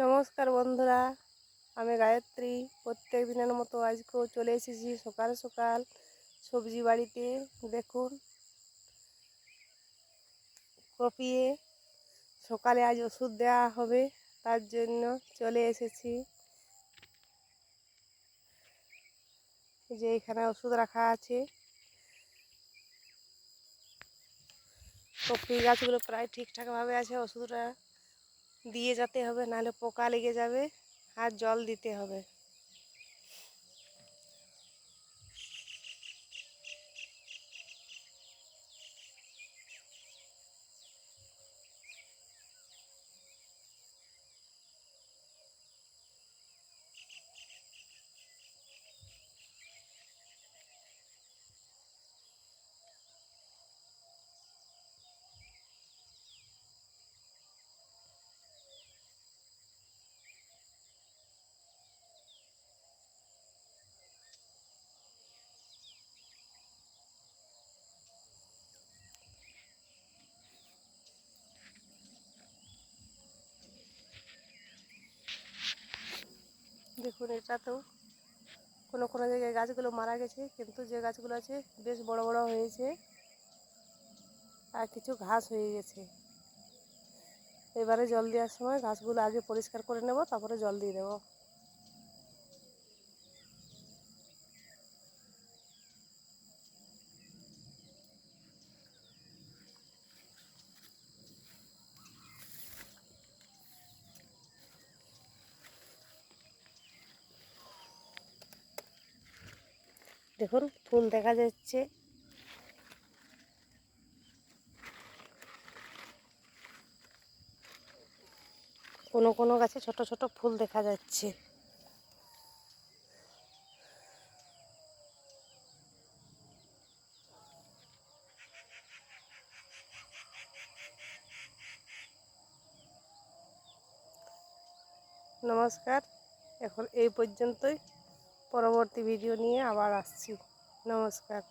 নমস্কার বন্ধুরা, আমি গায়ত্রী। প্রত্যেক দিনের মতো আজকেও চলে এসেছি সকাল সকাল সবজি বাড়িতে। দেখুন, কপিয়ে সকালে আজ ওষুধ দেওয়া হবে, তার জন্য চলে এসেছি। যে এখানে ওষুধ রাখা আছে। কপি গাছগুলো প্রায় ঠিকঠাকভাবে আছে। ওষুধটা দিয়ে যেতে হবে, নাহলে পোকা লেগে যাবে, আর জল দিতে হবে। দেখুন, এটা তো কোনো কোনো জায়গায় গাছগুলো মারা গেছে, কিন্তু যে গাছগুলো আছে বেশ বড় বড় হয়েছে, আর কিছু ঘাস হয়ে গেছে। এবারে জল দেওয়ার সময় ঘাসগুলো আগে পরিষ্কার করে নেব, তারপরে জল দিয়ে দেবো। দেখুন, ফুল দেখা যাচ্ছে। কোনো কোনো গাছে ছোট ছোট ফুল দেখা যাচ্ছে। নমস্কার, এখন এই পর্যন্তই। পরবর্তী ভিডিও নিয়ে আবার আসছি। নমস্কার।